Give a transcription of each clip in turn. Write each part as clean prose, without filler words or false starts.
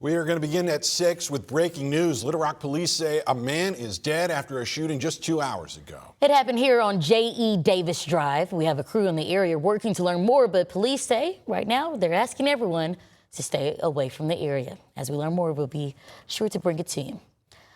We are going to begin at 6 with breaking news. Little Rock police say a man is dead after a shooting just 2 hours ago. It happened here on J.E. Davis Drive. We have a crew in the area working to learn more, but police say right now they're asking everyone to stay away from the area. As we learn more, we'll be sure to bring it to you.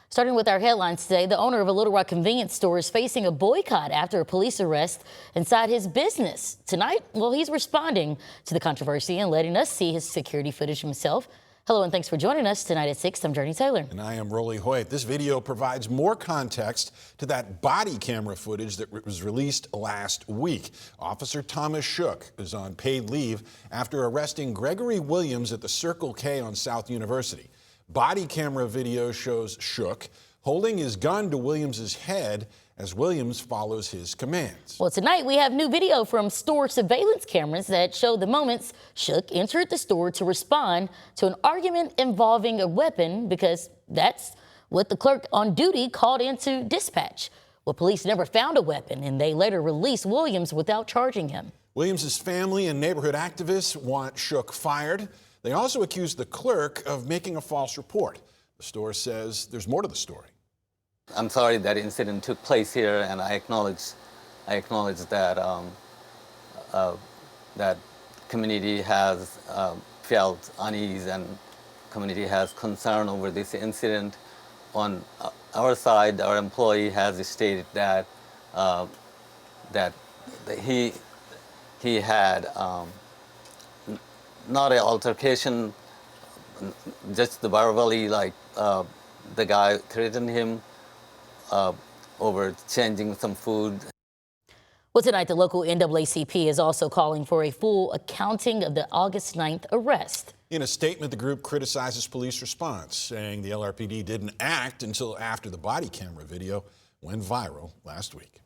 Starting with our headlines today, the owner of a Little Rock convenience store is facing a boycott after a police arrest inside his business. Tonight, well, he's responding to the controversy and letting us see his security footage himself. Hello and thanks for joining us tonight at 6. I'm Jurnee Taylor. And I am Hoyt. This video provides more context to that body camera footage that was released last week. Officer Thomas Shook is on paid leave after arresting Gregory Williams at the Circle K on South University. Body camera video shows Shook holding his gun to Williams's head as Williams follows his commands. Well, tonight we have new video from store surveillance cameras that show the moments Shook entered the store to respond to an argument involving a weapon, because that's what the clerk on duty called into dispatch. Well, police never found a weapon, and they later released Williams without charging him. Williams's family and neighborhood activists want Shook fired. They also accuse the clerk of making a false report. The store says there's more to the story. I'm sorry that incident took place here, and I acknowledge that that community has felt unease and community has concern over this incident. On our side, our employee has stated that that he had not an altercation, just the verbally, like the guy threatened him over changing some food. Well, tonight the local NAACP is also calling for a full accounting of the August 9th arrest. In a statement, the group criticizes police response, saying the LRPD didn't act until after the body camera video went viral last week.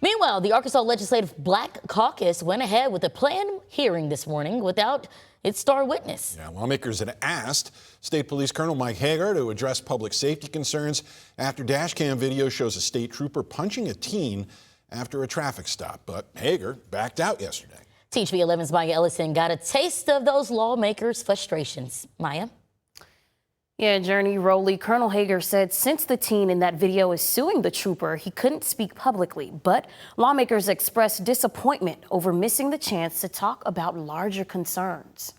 Meanwhile, the Arkansas Legislative Black Caucus went ahead with a planned hearing this morning without its star witness. Yeah, lawmakers had asked State Police Colonel Mike Hager to address public safety concerns after dashcam video shows a state trooper punching a teen after a traffic stop. But Hager backed out yesterday. TV 11's Maya Ellison got a taste of those lawmakers' frustrations. Maya? Yeah, Jurnee Rowley, Colonel Hager said since the teen in that video is suing the trooper, he couldn't speak publicly. But lawmakers expressed disappointment over missing the chance to talk about larger concerns.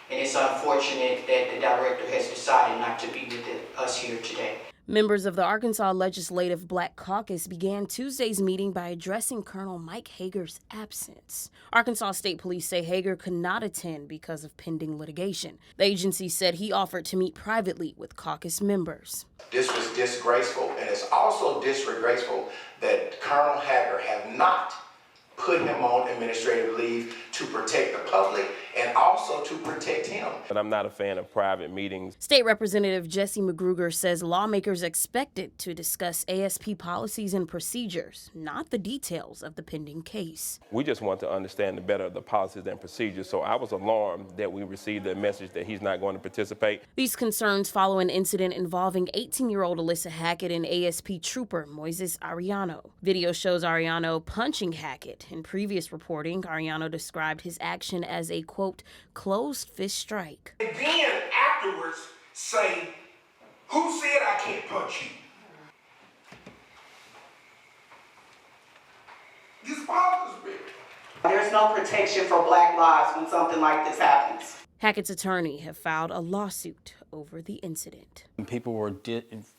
And it's unfortunate that the director has decided not to be with us here today. Members of the Arkansas Legislative Black Caucus began Tuesday's meeting by addressing Colonel Mike Hager's absence. Arkansas State Police say Hager could not attend because of pending litigation. The agency said he offered to meet privately with caucus members. This was disgraceful, and it's also disgraceful that Colonel Hager have not put him on administrative leave to protect the public and also to protect him. But I'm not a fan of private meetings. State Representative Jesse McGruger says lawmakers expected to discuss ASP policies and procedures, not the details of the pending case. We just want to understand the better of the policies and procedures. So I was alarmed that we received a message that he's not going to participate. These concerns follow an incident involving 18-year-old Alyssa Hackett and ASP trooper Moises Arellano. Video shows Arellano punching Hackett. In previous reporting, Arellano described his action as a, quote, closed fist strike. And then afterwards say, who said I can't punch you? This bothers me. There's no protection for Black lives when something like this happens. Hackett's attorney have filed a lawsuit over the incident. People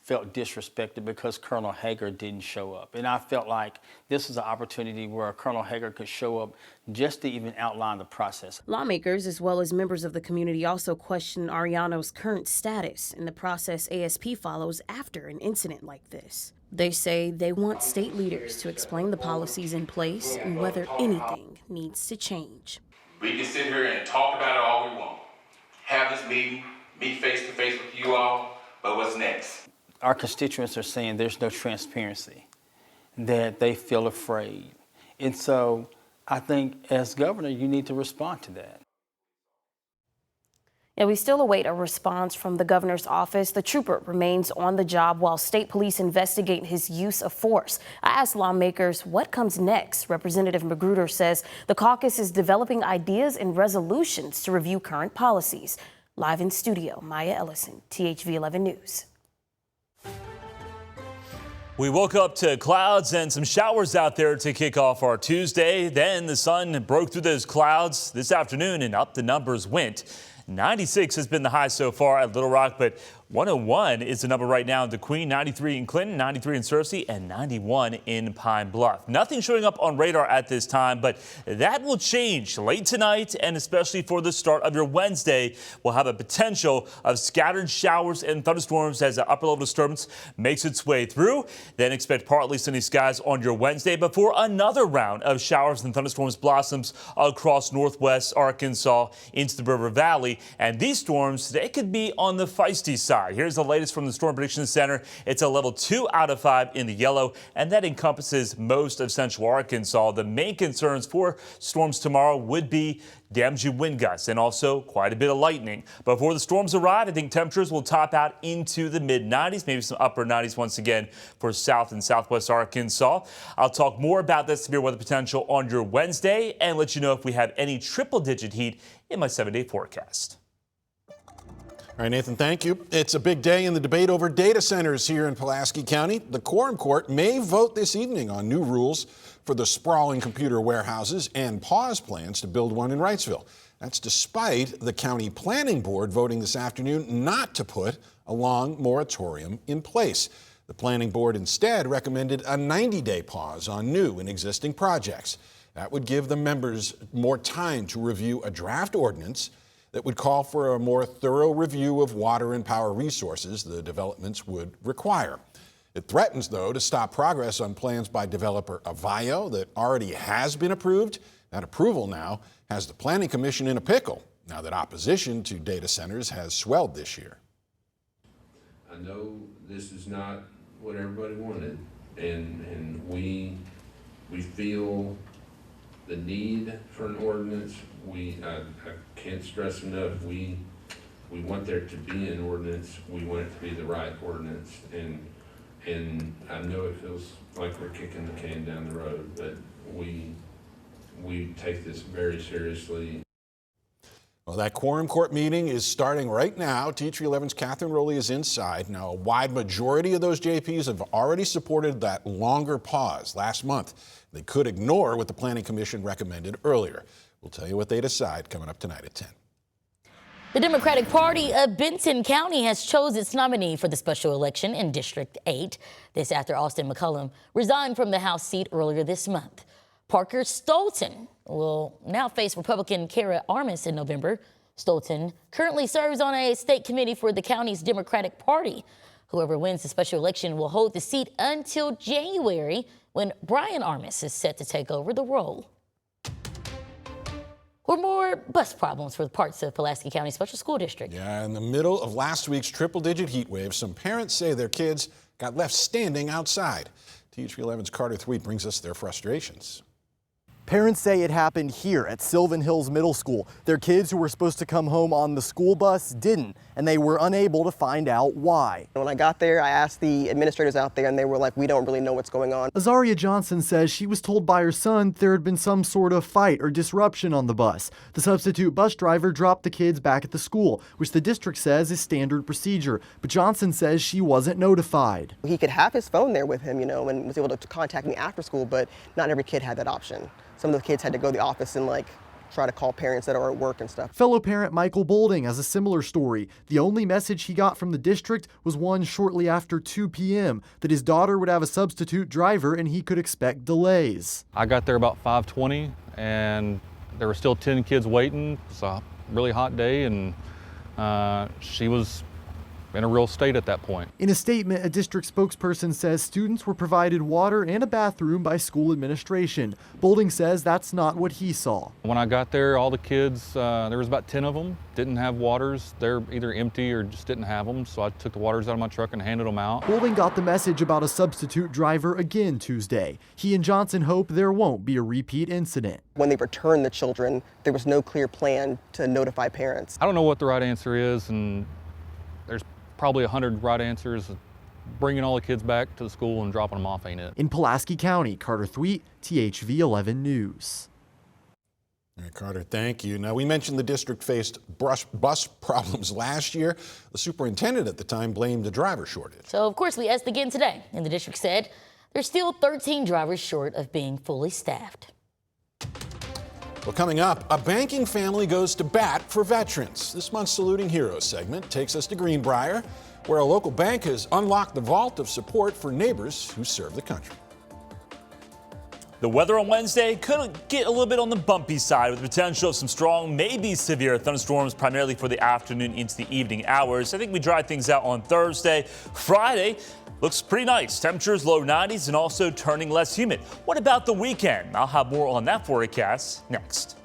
felt disrespected because Colonel Hager didn't show up. And I felt like this is an opportunity where Colonel Hager could show up just to even outline the process. Lawmakers, as well as members of the community, also question Arellano's current status in the process ASP follows after an incident like this. They say they want state leaders to explain the policies in place and whether anything needs to change. We can sit here and talk about it all we want. Have this meeting, meet face to face with you all, but what's next? Our constituents are saying there's no transparency, that they feel afraid. And so I think as governor, you need to respond to that. Yeah, we still await a response from the governor's office. The trooper remains on the job while state police investigate his use of force. I asked lawmakers what comes next. Representative Magruder says the caucus is developing ideas and resolutions to review current policies. Live in studio, Maya Ellison, THV 11 News. We woke up to clouds and some showers out there to kick off our Tuesday. Then the sun broke through those clouds this afternoon and up the numbers went. 96 has been the high so far at Little Rock, but 101 is the number right now in DeQueen, 93 in Clinton, 93 in Searcy, and 91 in Pine Bluff. Nothing showing up on radar at this time, but that will change late tonight, and especially for the start of your Wednesday. We'll have a potential of scattered showers and thunderstorms as the upper level disturbance makes its way through. Then expect partly sunny skies on your Wednesday before another round of showers and thunderstorms blossoms across northwest Arkansas into the River Valley. And these storms, they could be on the feisty side. Here's the latest from the Storm Prediction Center. It's a level 2 out of 5 in the yellow, and that encompasses most of central Arkansas. The main concerns for storms tomorrow would be damaging wind gusts and also quite a bit of lightning. Before the storms arrive, I think temperatures will top out into the mid-90s, maybe some upper 90s once again for south and southwest Arkansas. I'll talk more about that severe weather potential on your Wednesday and let you know if we have any triple-digit heat in my 7-day forecast. All right, Nathan, thank you. It's a big day in the debate over data centers here in Pulaski County. The Quorum Court may vote this evening on new rules for the sprawling computer warehouses and pause plans to build one in Wrightsville. That's despite the County Planning Board voting this afternoon not to put a long moratorium in place. The Planning Board instead recommended a 90-day pause on new and existing projects. That would give the members more time to review a draft ordinance that would call for a more thorough review of water and power resources the developments would require. It threatens, though, to stop progress on plans by developer Avayo that already has been approved. That approval now has the Planning Commission in a pickle, now that opposition to data centers has swelled this year. I know this is not what everybody wanted, and we feel the need for an ordinance. I can't stress enough, we want there to be an ordinance. We want it to be the right ordinance, and I know it feels like we're kicking the can down the road, but we take this very seriously. Well, that Quorum Court meeting is starting right now. THV 11's Catherine Rowley is inside. Now, a wide majority of those JPs have already supported that longer pause last month. They could ignore what the Planning Commission recommended earlier. We'll tell you what they decide coming up tonight at 10. The Democratic Party of Benton County has chosen its nominee for the special election in District 8. This after Austin McCullum resigned from the House seat earlier this month. Parker Stolten will now face Republican Kara Armis in November. Stolten currently serves on a state committee for the county's Democratic Party. Whoever wins the special election will hold the seat until January, when Brian Armis is set to take over the role. Or more bus problems for parts of Pulaski County Special School District. Yeah, in the middle of last week's triple-digit heat wave, some parents say their kids got left standing outside. THV 11's Carter Thweet brings us their frustrations. Parents say it happened here at Sylvan Hills Middle School. Their kids who were supposed to come home on the school bus didn't, and they were unable to find out why. When I got there, I asked the administrators out there, and they were like, we don't really know what's going on. Azaria Johnson says she was told by her son there had been some sort of fight or disruption on the bus. The substitute bus driver dropped the kids back at the school, which the district says is standard procedure. But Johnson says she wasn't notified. He could have his phone there with him, and was able to contact me after school, but not every kid had that option. Some of the kids had to go to the office and try to call parents that are at work and stuff. Fellow parent Michael Bolding has a similar story. The only message he got from the district was one shortly after 2 p.m. that his daughter would have a substitute driver and he could expect delays. I got there about 5:20 and there were still 10 kids waiting. It's a really hot day and she was in a real state at that point. In a statement, a district spokesperson says students were provided water and a bathroom by school administration. Bolding says that's not what he saw. When I got there, all the kids, there was about 10 of them, didn't have waters. They're either empty or just didn't have them, so I took the waters out of my truck and handed them out. Bolding got the message about a substitute driver again Tuesday. He and Johnson hope there won't be a repeat incident. When they returned the children, there was no clear plan to notify parents. I don't know what the right answer is, and there's probably 100 right answers. Bringing all the kids back to the school and dropping them off ain't it. In Pulaski County, Carter Thweet, THV 11 News. All right, Carter, thank you. Now, we mentioned the district faced bus problems last year. The superintendent at the time blamed the driver shortage. So, of course, we asked again today, and the district said there's still 13 drivers short of being fully staffed. Well, coming up, a banking family goes to bat for veterans. This month's Saluting Heroes segment takes us to Greenbrier, where a local bank has unlocked the vault of support for neighbors who serve the country. The weather on Wednesday could get a little bit on the bumpy side with the potential of some strong, maybe severe thunderstorms, primarily for the afternoon into the evening hours. I think we dry things out on Thursday. Friday looks pretty nice. Temperatures low 90s and also turning less humid. What about the weekend? I'll have more on that forecast next.